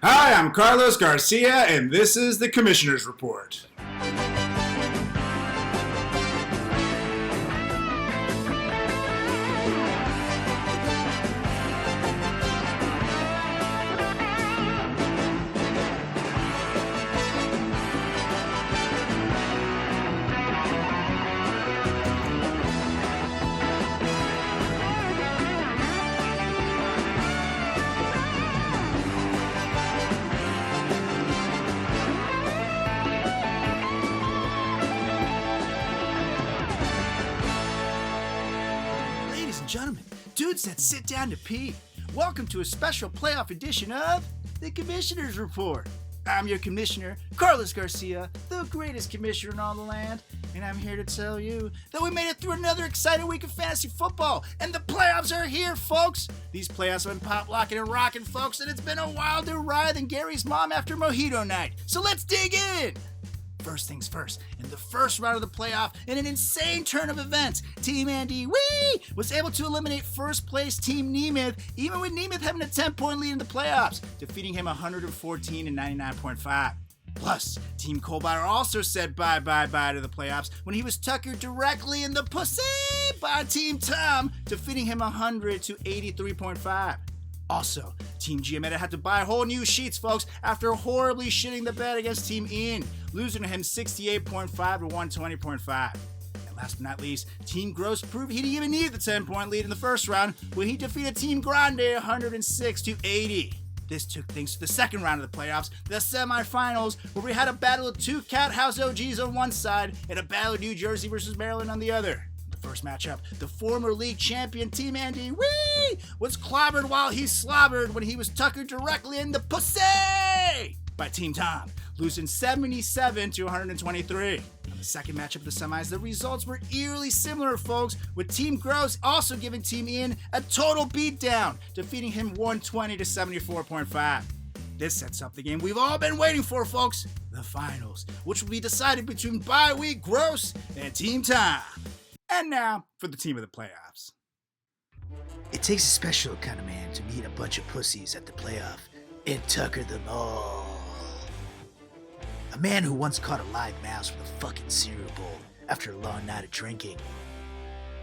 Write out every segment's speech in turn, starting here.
Hi, I'm Carlos Garcia, and this is the Commissioner's Report. Gentlemen, dudes that sit down to pee, welcome to a special playoff edition of the Commissioner's Report. I'm your commissioner, Carlos Garcia, the greatest commissioner in all the land, and I'm here to tell you that we made it through another exciting week of fantasy football, and the playoffs are here, folks! These playoffs have been pop-locking and rocking, folks, and it's been a wilder ride than Gary's mom after Mojito night, so let's dig in! First things first, in the first round of the playoff, in an insane turn of events, Team Andy was able to eliminate first place Team Nemeth, even with Nemeth having a 10-point lead in the playoffs, defeating him 114 and 99.5. Plus, Team Colbauer also said bye to the playoffs when he was tuckered directly in the pussy by Team Tom, defeating him 100 to 83.5. Also, Team Giametta had to buy whole new sheets, folks, after horribly shitting the bed against Team Ian, losing to him 68.5 to 120.5. And last but not least, Team Gross proved he didn't even need the 10-point lead in the first round when he defeated Team Grande 106 to 80. This took things to the second round of the playoffs, the semifinals, where we had a battle of two Cat House OGs on one side and a battle of New Jersey versus Maryland on the other. First matchup, the former league champion Team Andy was clobbered while he slobbered when he was tuckered directly in the pussy by Team Tom, losing 77 to 123. On the second matchup of the semis, the results were eerily similar, folks, with Team Gross also giving Team Ian a total beatdown, defeating him 120 to 74.5. This sets up the game we've all been waiting for, folks, the finals, which will be decided between bye-week Gross and Team Tom. And now, for the team of the playoffs. It takes a special kind of man to meet a bunch of pussies at the playoff and tucker them all. A man who once caught a live mouse with a fucking cereal bowl after a long night of drinking.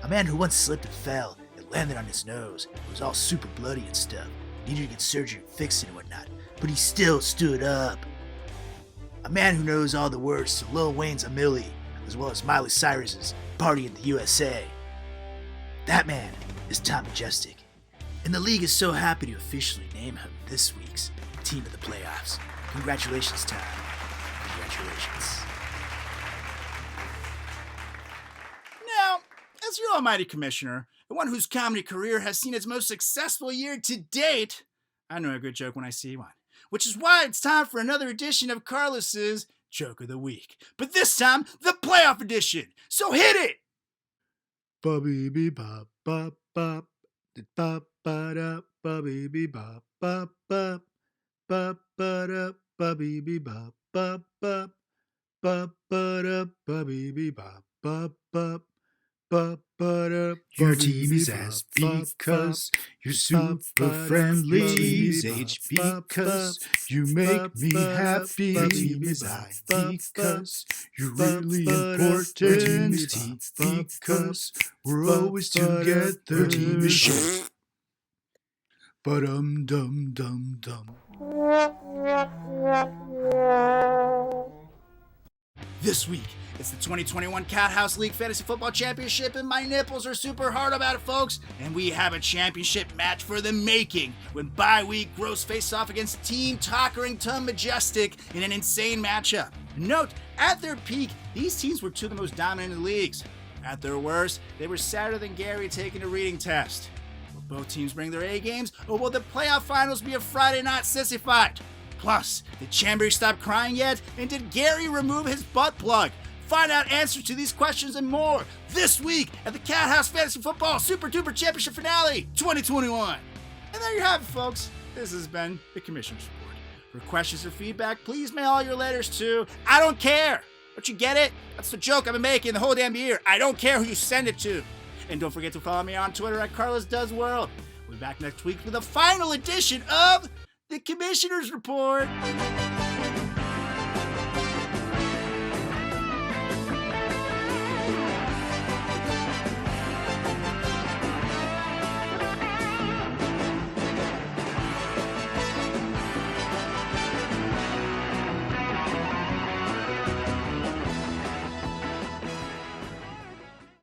A man who once slipped and fell and landed on his nose and was all super bloody and stuff, needed to get surgery and fix it and whatnot, but he still stood up. A man who knows all the words to Lil Wayne's A Milli, as well as Miley Cyrus's Party in the USA. That man is Tom Majestic, and the league is so happy to officially name him this week's Team of the Playoffs. Congratulations, Tom. Congratulations. Now, as your almighty commissioner, the one whose comedy career has seen its most successful year to date, I know a good joke when I see one, which is why it's time for another edition of Carlos's Joke of the Week. But this time, the playoff edition. So hit it! Ba-bee-bee bop bop bop bop ba da ba-bee-bee bop bop bop bop ba da ba-bee-bee bop bop bop bop ba da ba-bee-bee bop bop bop bop ba da. Your team is ass because you're super friendly. Your team is H because you make me happy. Your team is I because you're really important. Your team is T because we're always together. Your team is shit. Ba-dum dum dum dum. This week, it's the 2021 Cat House League Fantasy Football Championship, and my nipples are super hard about it, folks. And we have a championship match for the making when bye-week Gross face off against Team Talkerington Majestic in an insane matchup. Note, at their peak, these teams were two of the most dominant in the leagues. At their worst, they were sadder than Gary taking a reading test. Will both teams bring their A games, or will the playoff finals be a Friday night sissy fight? Plus, did Chambers stop crying yet? And did Gary remove his butt plug? Find out answers to these questions and more this week at the Cat House Fantasy Football Super Duper Championship Finale 2021. And there you have it, folks. This has been the Commissioner's Report. For questions or feedback, please mail all your letters to I don't care. Don't you get it? That's the joke I've been making the whole damn year. I don't care who you send it to. And don't forget to follow me on Twitter at CarlosDoesWorld. We'll be back next week with the final edition of the Commissioners Report.